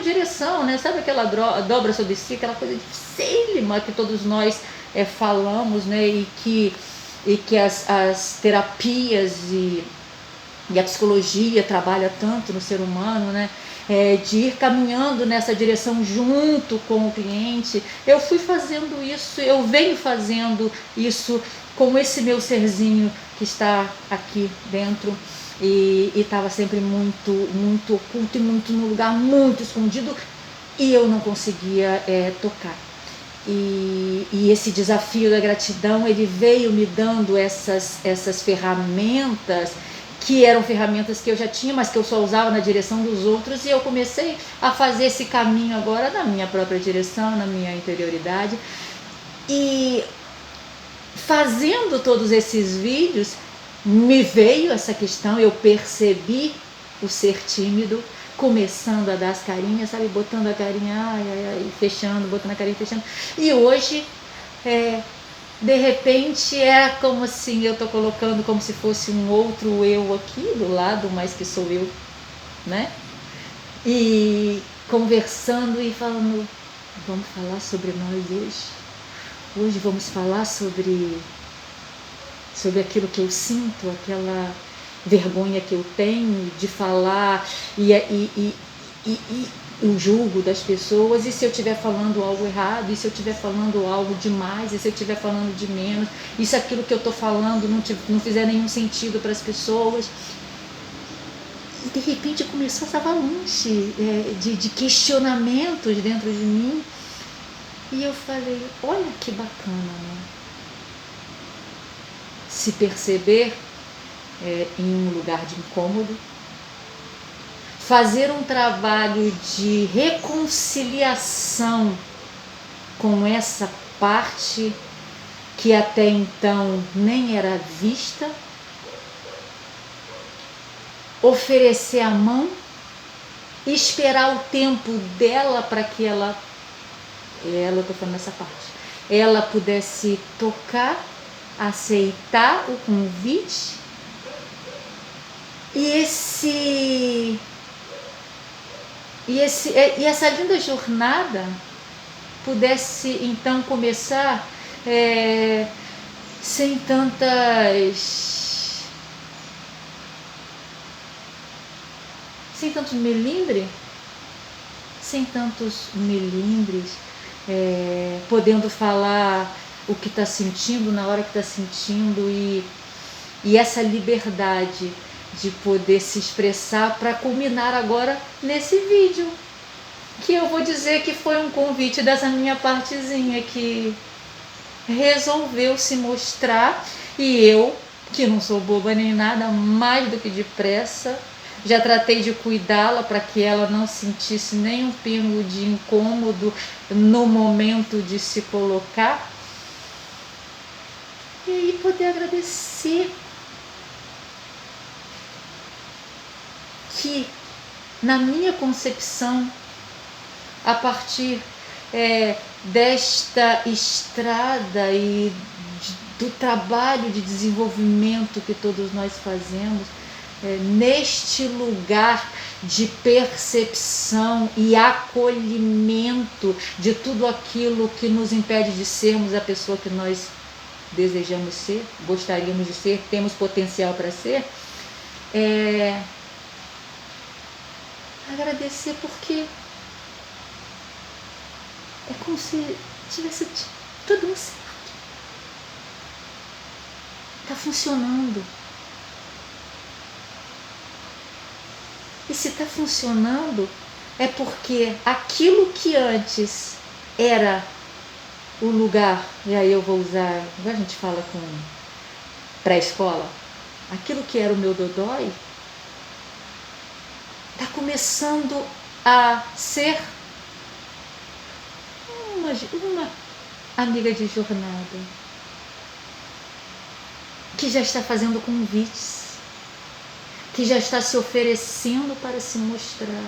direção, né? Sabe aquela dobra sobre si, aquela coisa dificílima que todos nós falamos, né? E que as terapias e a psicologia trabalha tanto no ser humano, né? De ir caminhando nessa direção junto com o cliente. Eu fui fazendo isso, eu venho fazendo isso com esse meu serzinho que está aqui dentro e estava sempre muito, muito oculto e muito num lugar muito escondido e eu não conseguia tocar. E esse desafio da gratidão, ele veio me dando essas ferramentas, que eram ferramentas que eu já tinha, mas que eu só usava na direção dos outros, e eu comecei a fazer esse caminho agora na minha própria direção, na minha interioridade. E fazendo todos esses vídeos, me veio essa questão, eu percebi o ser tímido, começando a dar as carinhas, sabe, botando a carinha, fechando, botando a carinha, fechando. E hoje, de repente, é como assim, eu tô colocando como se fosse um outro eu aqui do lado, mas que sou eu, né? E conversando e falando, vamos falar sobre nós hoje. Hoje vamos falar sobre aquilo que eu sinto, aquela vergonha que eu tenho de falar e o julgo das pessoas, e se eu estiver falando algo errado, e se eu estiver falando algo demais, e se eu estiver falando de menos, e se aquilo que eu estou falando não fizer nenhum sentido para as pessoas. E de repente começou essa avalanche de questionamentos dentro de mim, e eu falei, olha que bacana, né? Se perceber em um lugar de incômodo, fazer um trabalho de reconciliação com essa parte que até então nem era vista, oferecer a mão, esperar o tempo dela para que ela, eu estou falando nessa parte, ela pudesse tocar, aceitar o convite, e essa linda jornada pudesse então começar sem tantos melindres, podendo falar o que está sentindo na hora que está sentindo, e essa liberdade de poder se expressar para culminar agora nesse vídeo, que eu vou dizer que foi um convite dessa minha partezinha que resolveu se mostrar, e eu, que não sou boba nem nada, mais do que depressa, já tratei de cuidá-la para que ela não sentisse nenhum pingo de incômodo no momento de se colocar, e aí poder agradecer que, na minha concepção, a partir desta estrada e do trabalho de desenvolvimento que todos nós fazemos, neste lugar de percepção e acolhimento de tudo aquilo que nos impede de sermos a pessoa que nós desejamos ser, gostaríamos de ser, temos potencial para ser, agradecer, porque é como se tivesse tudo dando certo. Está funcionando. E se está funcionando, é porque aquilo que antes era o lugar, e aí eu vou usar, a gente fala com pré-escola, aquilo que era o meu dodói, está começando a ser uma amiga de jornada, que já está fazendo convites, que já está se oferecendo para se mostrar.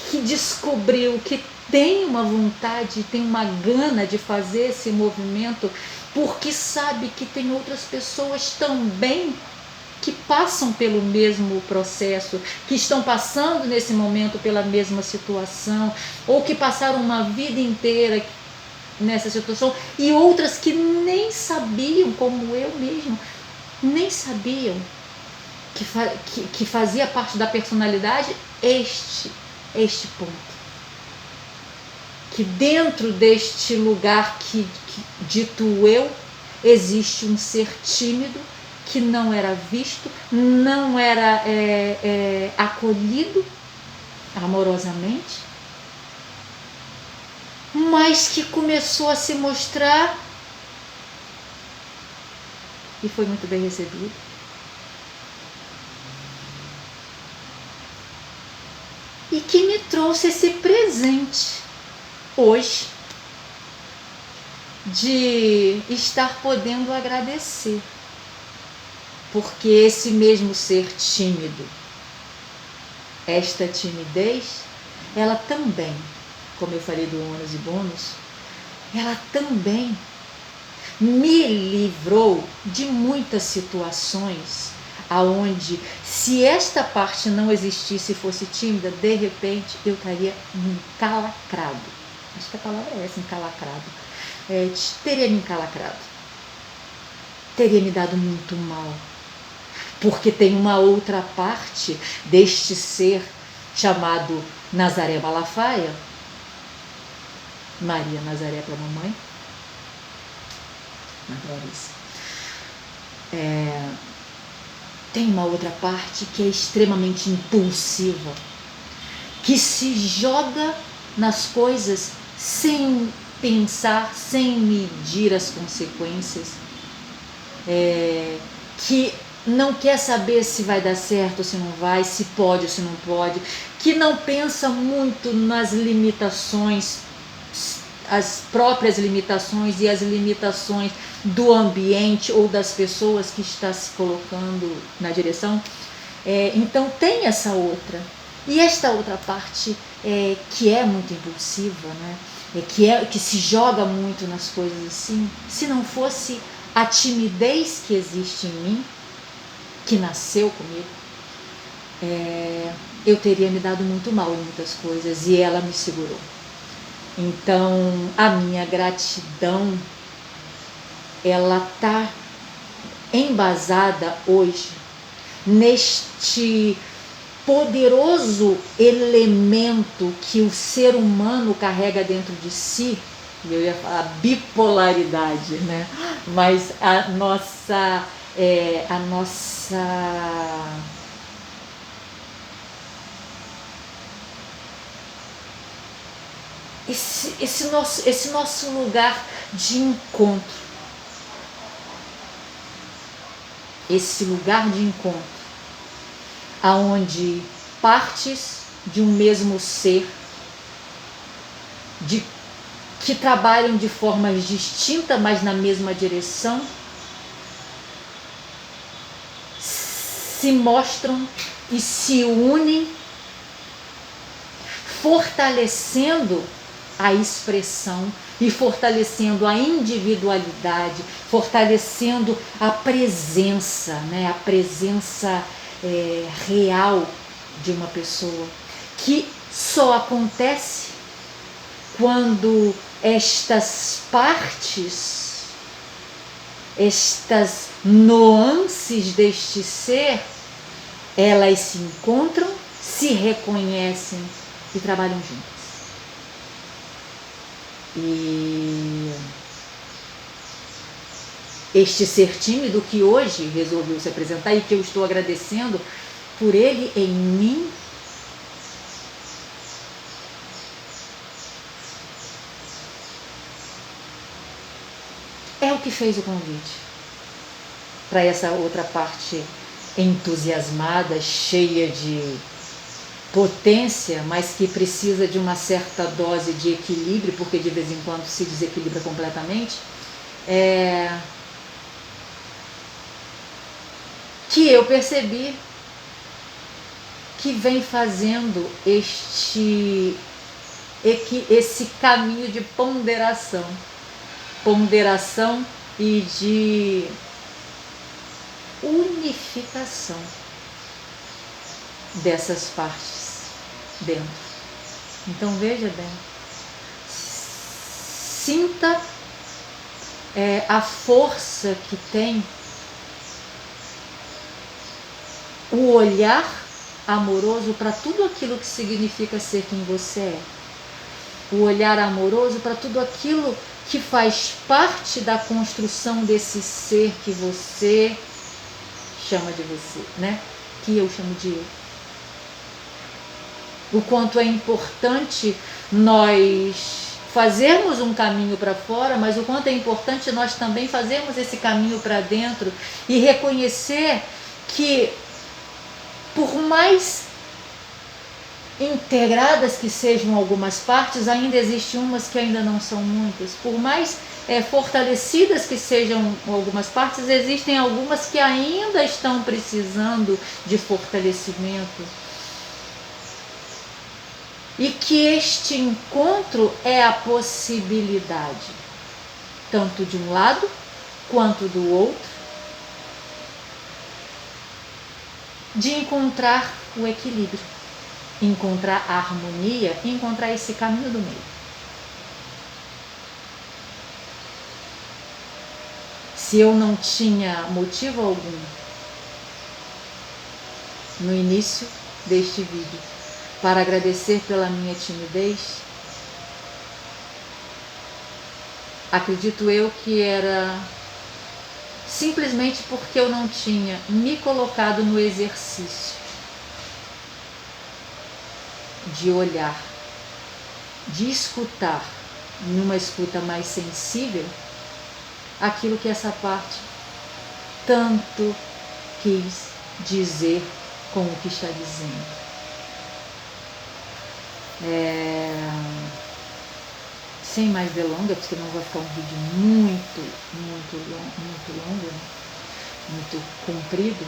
Que descobriu que tem uma vontade, tem uma gana de fazer esse movimento, porque sabe que tem outras pessoas também que passam pelo mesmo processo, que estão passando nesse momento pela mesma situação, ou que passaram uma vida inteira nessa situação, e outras que nem sabiam, como eu mesmo, nem sabiam que fazia parte da personalidade este ponto. Que dentro deste lugar que dito eu, existe um ser tímido que não era visto, não era acolhido amorosamente, mas que começou a se mostrar e foi muito bem recebido. E que me trouxe esse presente hoje de estar podendo agradecer, porque esse mesmo ser tímido, esta timidez, ela também, como eu falei do ônus e bônus, ela também me livrou de muitas situações aonde, se esta parte não existisse e fosse tímida, de repente eu estaria encalacrado. Acho que a palavra é essa, encalacrado. Teria me encalacrado. Teria me dado muito mal. Porque tem uma outra parte deste ser chamado Nazaré Malafaia, Maria Nazaré para a mamãe, na Clarice. Tem uma outra parte que é extremamente impulsiva, que se joga nas coisas sem pensar, sem medir as consequências, que não quer saber se vai dar certo ou se não vai, se pode ou se não pode, que não pensa muito nas limitações, as próprias limitações e as limitações do ambiente ou das pessoas que está se colocando na direção. Então tem essa outra. E esta outra parte que é muito impulsiva, né? Que se joga muito nas coisas assim, se não fosse a timidez que existe em mim, que nasceu comigo, eu teria me dado muito mal em muitas coisas e ela me segurou. Então a minha gratidão, ela está embasada hoje neste poderoso elemento que o ser humano carrega dentro de si. Eu ia falar bipolaridade, né? Mas esse nosso lugar de encontro, esse lugar de encontro, aonde partes de um mesmo ser, que trabalham de formas distintas, mas na mesma direção, se mostram e se unem, fortalecendo a expressão e fortalecendo a individualidade, fortalecendo a presença, né? A presença real de uma pessoa, que só acontece quando estas partes, estas nuances deste ser, elas se encontram, se reconhecem e trabalham juntas. E este ser tímido que hoje resolveu se apresentar e que eu estou agradecendo por ele em mim, é o que fez o convite para essa outra parte entusiasmada, cheia de potência, mas que precisa de uma certa dose de equilíbrio, porque de vez em quando se desequilibra completamente, que eu percebi que vem fazendo esse caminho de ponderação e de unificação dessas partes dentro. Então veja bem, sinta a força que tem o olhar amoroso para tudo aquilo que significa ser quem você é. O olhar amoroso para tudo aquilo que faz parte da construção desse ser que você chama de você, né? Que eu chamo de eu. O quanto é importante nós fazermos um caminho para fora, mas o quanto é importante nós também fazermos esse caminho para dentro e reconhecer que, por mais integradas que sejam algumas partes, ainda existem umas que ainda não são muitas. Por mais fortalecidas que sejam algumas partes, existem algumas que ainda estão precisando de fortalecimento. E que este encontro é a possibilidade, tanto de um lado quanto do outro, de encontrar o equilíbrio, encontrar a harmonia, encontrar esse caminho do meio. Se eu não tinha motivo algum no início deste vídeo para agradecer pela minha timidez, acredito eu que era simplesmente porque eu não tinha me colocado no exercício de olhar, de escutar, numa escuta mais sensível, aquilo que essa parte tanto quis dizer com o que está dizendo. Sem mais delongas, porque não vai ficar um vídeo muito longo, né? Muito comprido.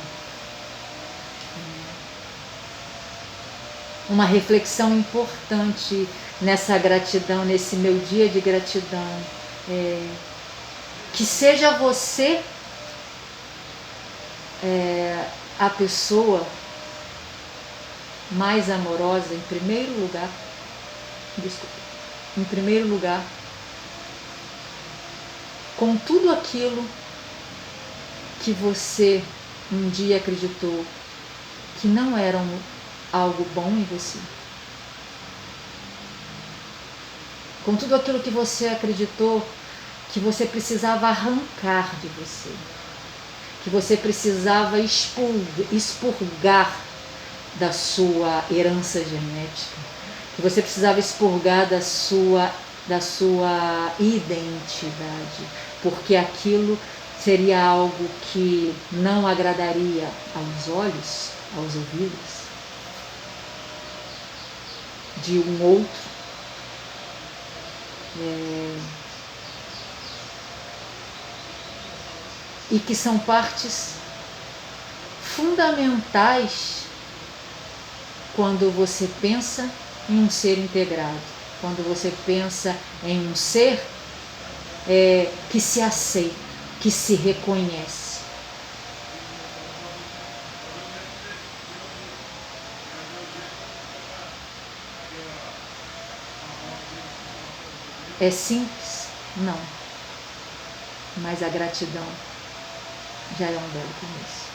Uma reflexão importante nessa gratidão, nesse meu dia de gratidão, que seja você a pessoa mais amorosa, em primeiro lugar, com tudo aquilo que você um dia acreditou que não era algo bom em você, com tudo aquilo que você acreditou que você precisava arrancar de você, que você precisava expurgar da sua herança genética, que você precisava expurgar da sua identidade, porque aquilo seria algo que não agradaria aos olhos, aos ouvidos de um outro. E que são partes fundamentais quando você pensa em um ser integrado, quando você pensa em um ser que se aceita, que se reconhece. É simples? Não. Mas a gratidão já é um belo começo.